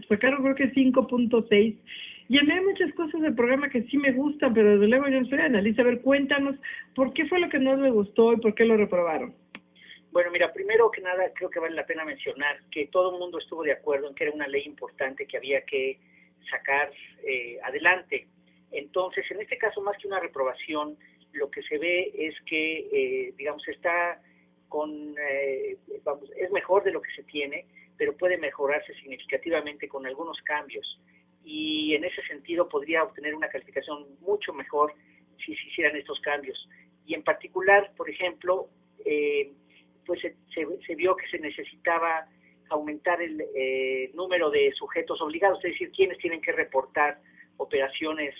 sacaron creo que 5.6, y a mí hay muchas cosas del programa que sí me gustan, pero desde luego yo no soy analista. A ver, cuéntanos, ¿por qué fue lo que no les gustó y por qué lo reprobaron? Bueno, mira, primero que nada creo que vale la pena mencionar que todo el mundo estuvo de acuerdo en que era una ley importante que había que sacar adelante. Entonces, en este caso, más que una reprobación, lo que se ve es que, digamos, está es mejor de lo que se tiene, pero puede mejorarse significativamente con algunos cambios. Y en ese sentido podría obtener una calificación mucho mejor si se hicieran estos cambios. Y en particular, por ejemplo, pues se vio que se necesitaba aumentar el número de sujetos obligados, es decir, quienes tienen que reportar operaciones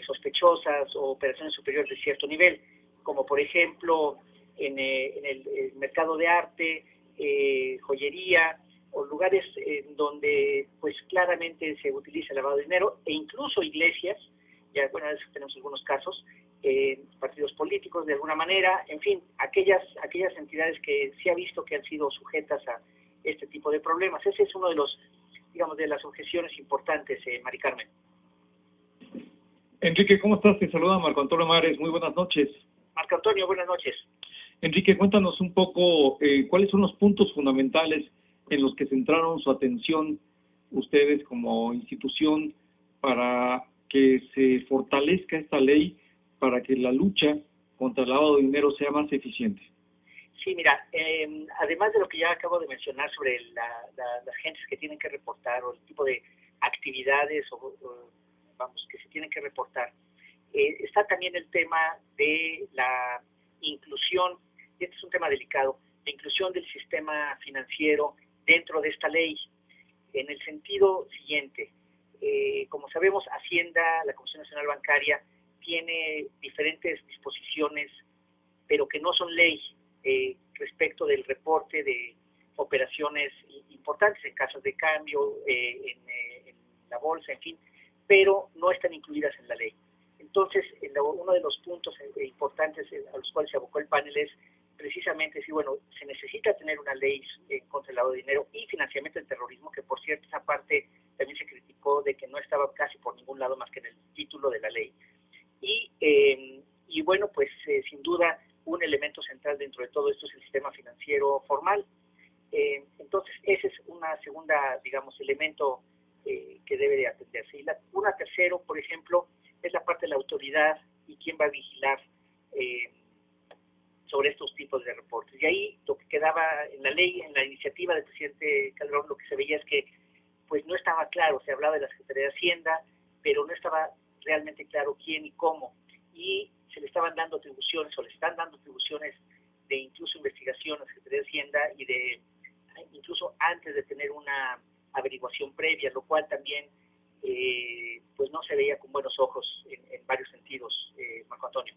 sospechosas o operaciones superiores de cierto nivel, como por ejemplo en el mercado de arte, joyería, o lugares donde pues claramente se utiliza el lavado de dinero, e incluso iglesias, ya bueno, tenemos algunos casos, partidos políticos de alguna manera, en fin, aquellas entidades que se ha visto que han sido sujetas a este tipo de problemas. Ese es uno de los, digamos, de las objeciones importantes, Mari Carmen. Enrique, ¿cómo estás? Te saluda Marco Antonio Mares, muy buenas noches. Marco Antonio, buenas noches. Enrique, cuéntanos un poco cuáles son los puntos fundamentales en los que centraron su atención ustedes como institución para que se fortalezca esta ley, para que la lucha contra el lavado de dinero sea más eficiente. Sí, mira, además de lo que ya acabo de mencionar sobre las gentes que tienen que reportar o el tipo de actividades que se tienen que reportar, está también el tema de la inclusión, y este es un tema delicado, la inclusión del sistema financiero dentro de esta ley, en el sentido siguiente. Como sabemos, Hacienda, la Comisión Nacional Bancaria, tiene diferentes disposiciones, pero que no son ley, respecto del reporte de operaciones importantes en casas de cambio, en la bolsa, en fin, pero no están incluidas en la ley. Entonces, uno de los puntos importantes a los cuales se abocó el panel es precisamente decir, bueno, se necesita tener una ley contra el lavado de dinero y financiamiento del terrorismo, que por cierto esa parte también se criticó de que no estaba casi por ningún lado más que en el título de la ley. Y bueno, pues sin duda un elemento central dentro de todo esto es el sistema financiero formal. Entonces, ese es una segunda, digamos, elemento que debe de atenderse. Y una tercero, por ejemplo, es la parte de la autoridad y quién va a vigilar sobre estos tipos de reportes. Y ahí lo que quedaba en la ley, en la iniciativa del presidente Calderón, lo que se veía es que pues no estaba claro, se hablaba de la Secretaría de Hacienda, pero no estaba realmente claro quién y cómo. Y se le estaban dando atribuciones, o le están dando atribuciones de incluso investigación a la Secretaría de Hacienda y de incluso antes de tener una averiguación previa, lo cual también pues no se veía con buenos ojos en varios sentidos, Marco Antonio.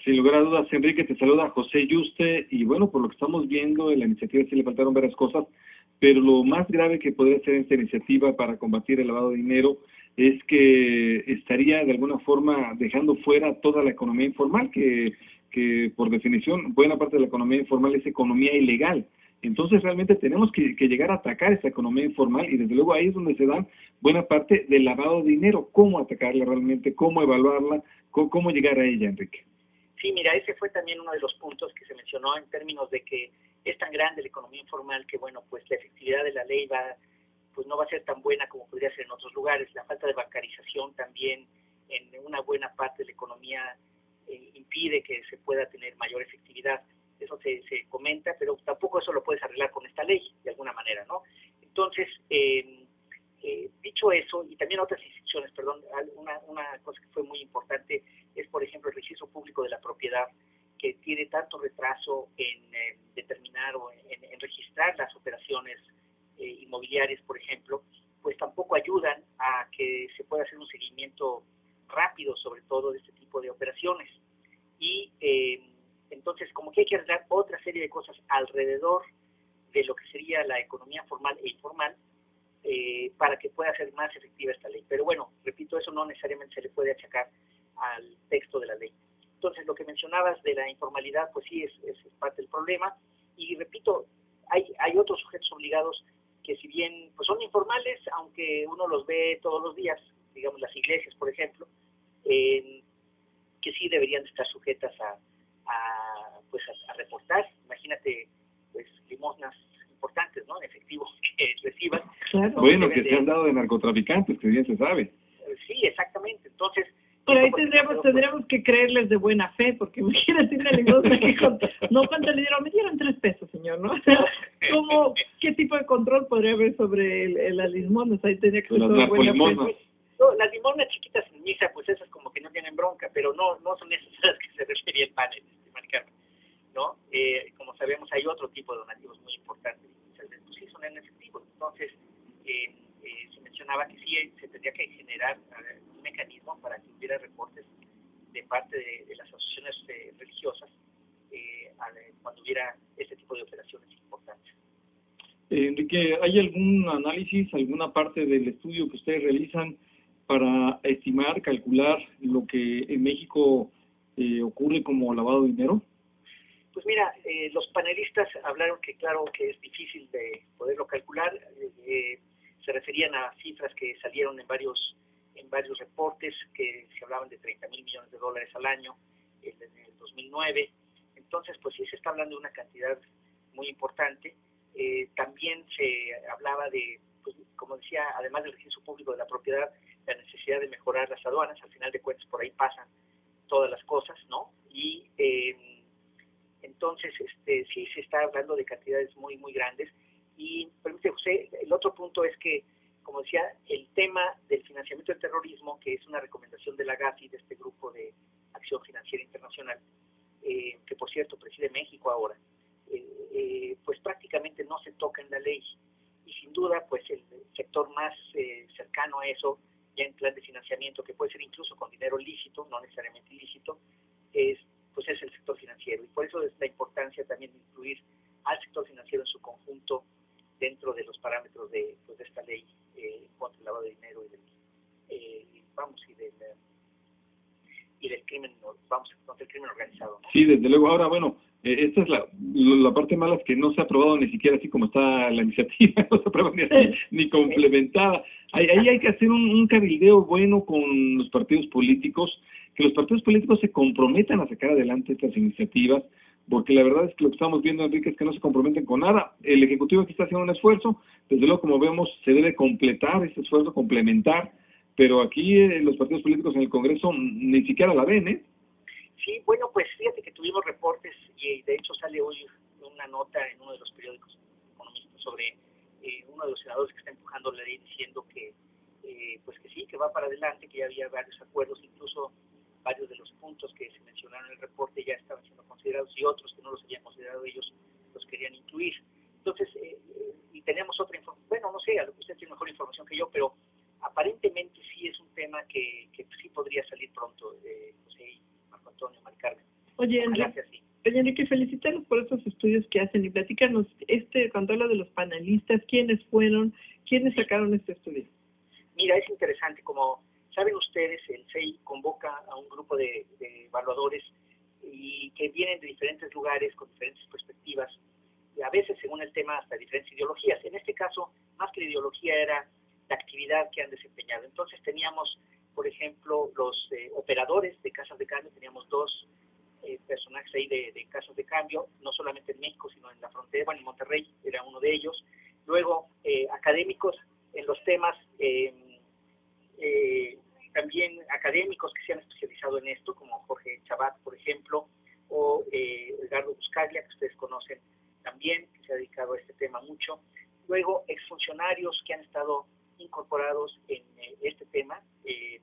Sin lugar a dudas, Enrique, te saluda José Yuste, y bueno, por lo que estamos viendo, en la iniciativa sí le faltaron varias cosas, pero lo más grave que podría ser esta iniciativa para combatir el lavado de dinero es que estaría de alguna forma dejando fuera toda la economía informal, que por definición buena parte de la economía informal es economía ilegal. Entonces realmente tenemos que llegar a atacar esta economía informal, y desde luego ahí es donde se dan buena parte del lavado de dinero. ¿Cómo atacarla realmente? ¿Cómo evaluarla? ¿Cómo llegar a ella, Enrique? Sí, mira, ese fue también uno de los puntos que se mencionó en términos de que es tan grande la economía informal que, bueno, pues la efectividad de la ley pues no va a ser tan buena como podría ser en otros lugares. La falta de bancarización también en una buena parte de la economía impide que se pueda tener mayor efectividad. Eso se comenta, pero tampoco eso lo puedes arreglar con esta ley, de alguna manera, ¿no? Entonces, dicho eso, y también otras instituciones, perdón, una cosa que fue muy importante es, por ejemplo, el registro público de la propiedad, que tiene tanto retraso en determinar o en registrar las operaciones inmobiliarias, por ejemplo, pues tampoco ayudan a que se pueda hacer un seguimiento rápido, sobre todo, de este tipo de operaciones. Y entonces, como que hay que arreglar otra serie de cosas alrededor de lo que sería la economía formal e informal, para que pueda ser más efectiva esta ley. Pero bueno, repito, eso no necesariamente se le puede achacar al texto de la ley. Entonces, lo que mencionabas de la informalidad, pues sí, es parte del problema. Y repito, hay otros sujetos obligados que, si bien pues son informales, uno los ve todos los días, digamos las iglesias, por ejemplo, que sí deberían estar sujetas a reportar. Imagínate, pues, limosnas importantes, ¿no? En efectivo que reciban. Claro. Bueno, que se han dado de narcotraficantes, que bien se sabe. Sí, exactamente. Entonces, por ahí tendríamos que creerles de buena fe, porque imagínate una limosna que no, ¿cuánto le dieron? Me dieron 3 pesos, señor, ¿no? ¿Cómo, qué tipo de control podría haber sobre las limosnas? Ahí tendría que ser todo buena fe. No, las limosnas chiquitas en misa, pues esas como que no tienen bronca, pero no son esas a las que se refería el panel, Maricarmen, ¿no? Como sabemos, hay otro tipo de donativos muy importantes, muchas veces pues, sí son en efectivo. Entonces, se mencionaba que sí se tendría que generar un mecanismo para que hubiera reportes de parte de las asociaciones religiosas cuando hubiera este tipo de operaciones importantes. Enrique, ¿hay algún análisis, alguna parte del estudio que ustedes realizan para estimar, calcular lo que en México ocurre como lavado de dinero? Pues mira, los panelistas hablaron que claro que es difícil de poderlo calcular, se referían a cifras que salieron en varios reportes que se hablaban de 30,000 millones de dólares al año en el 2009, entonces pues sí se está hablando de una cantidad muy importante. También se hablaba de, pues, como decía, además del registro público de la propiedad, la necesidad de mejorar las aduanas. Al final de cuentas por ahí pasan todas las cosas, ¿no? Y entonces sí se está hablando de cantidades muy muy grandes. Y permite, José, el otro punto es que, como decía, el tema del financiamiento del terrorismo, que es una recomendación de la GAFI, de este grupo de acción financiera internacional, que por cierto preside México ahora, pues prácticamente no se toca en la ley, y sin duda pues el sector más cercano a eso, ya en plan de financiamiento, que puede ser incluso con dinero lícito, no necesariamente ilícito, es el sector financiero, y por eso es la importancia también de incluir al sector financiero en su conjunto dentro de los parámetros de esta ley contra el lavado de dinero y del crimen, contra el crimen organizado, ¿no? Sí, desde luego. Ahora, bueno, esta es la parte mala, es que no se ha aprobado ni siquiera así como está la iniciativa, no se aprueba ni así, ni complementada. Ahí hay que hacer un cabildeo bueno con los partidos políticos, que los partidos políticos se comprometan a sacar adelante estas iniciativas, porque la verdad es que lo que estamos viendo, Enrique, es que no se comprometen con nada. El Ejecutivo aquí está haciendo un esfuerzo, desde luego, como vemos, se debe completar ese esfuerzo, complementar, pero aquí los partidos políticos en el Congreso ni siquiera la ven, ¿eh? Sí, bueno, pues fíjate que tuvimos reportes, y de hecho sale hoy una nota en uno de los periódicos economistas sobre uno de los senadores que está empujando la ley diciendo que pues que sí, que va para adelante, que ya había varios acuerdos, incluso varios de los puntos que se mencionaron en el reporte ya estaban siendo considerados, y otros que no los habían considerado ellos los querían incluir. Entonces, y teníamos otra información, bueno, no sé, a lo que usted tiene mejor información que yo, pero aparentemente sí es un tema que sí podría salir pronto, José y Marco Antonio, Maricarmen. Oye, Enrique, felicitarlos por estos estudios que hacen, y platícanos, cuando habla de los panelistas, ¿quiénes fueron? ¿Quiénes sacaron este estudio? Mira, es interesante, como saben ustedes, el CEI convoca a un grupo de evaluadores y que vienen de diferentes lugares, con diferentes perspectivas, y a veces según el tema hasta diferentes ideologías. En este caso, más que la ideología, era la actividad que han desempeñado. Entonces teníamos, por ejemplo, los operadores de casas de cambio, teníamos 2 personajes ahí de casas de cambio, no solamente en México, sino en la frontera, bueno, en Monterrey era uno de ellos. Luego, académicos en los temas, también académicos que se han especializado en esto, como Jorge Chabat, por ejemplo, o Edgardo Buscaglia, que ustedes conocen también, que se ha dedicado a este tema mucho. Luego, exfuncionarios que han estado incorporados en este tema,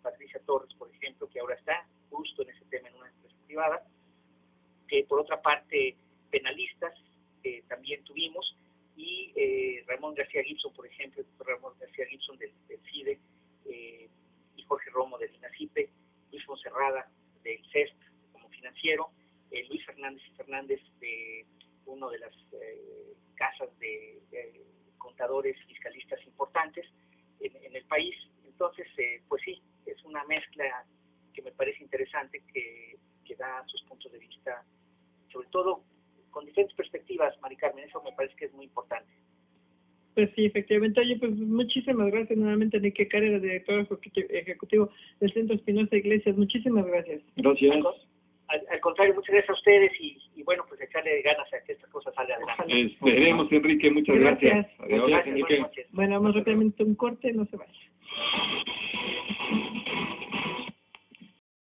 Patricia Torres, por ejemplo, que ahora está justo en ese tema en una empresa privada. Por otra parte, penalistas también tuvimos, y Ramón García Gibson, por ejemplo, Ramón García Gibson del CIDE, y Jorge Romo del INACIPE, Luis Fonserrada del CESP como financiero, Luis Fernández de una de las casas de contadores fiscalistas importantes en el país. Entonces, pues sí, es una mezcla que me parece interesante, que da sus puntos de vista, sobre todo con diferentes perspectivas, Maricarmen, eso me parece que es muy importante. Pues sí, efectivamente. Oye, pues muchísimas gracias nuevamente, Enrique Cárdenas, director ejecutivo del Centro Espinosa Iglesias. Muchísimas gracias. Gracias. Al contrario, muchas gracias a ustedes y bueno, pues echarle ganas a que esta cosa salga adelante. Esperemos, Enrique, muchas gracias. Adiós, Gracias, Enrique. buenas noches. Bueno, vamos rápidamente a un corte, no se vaya.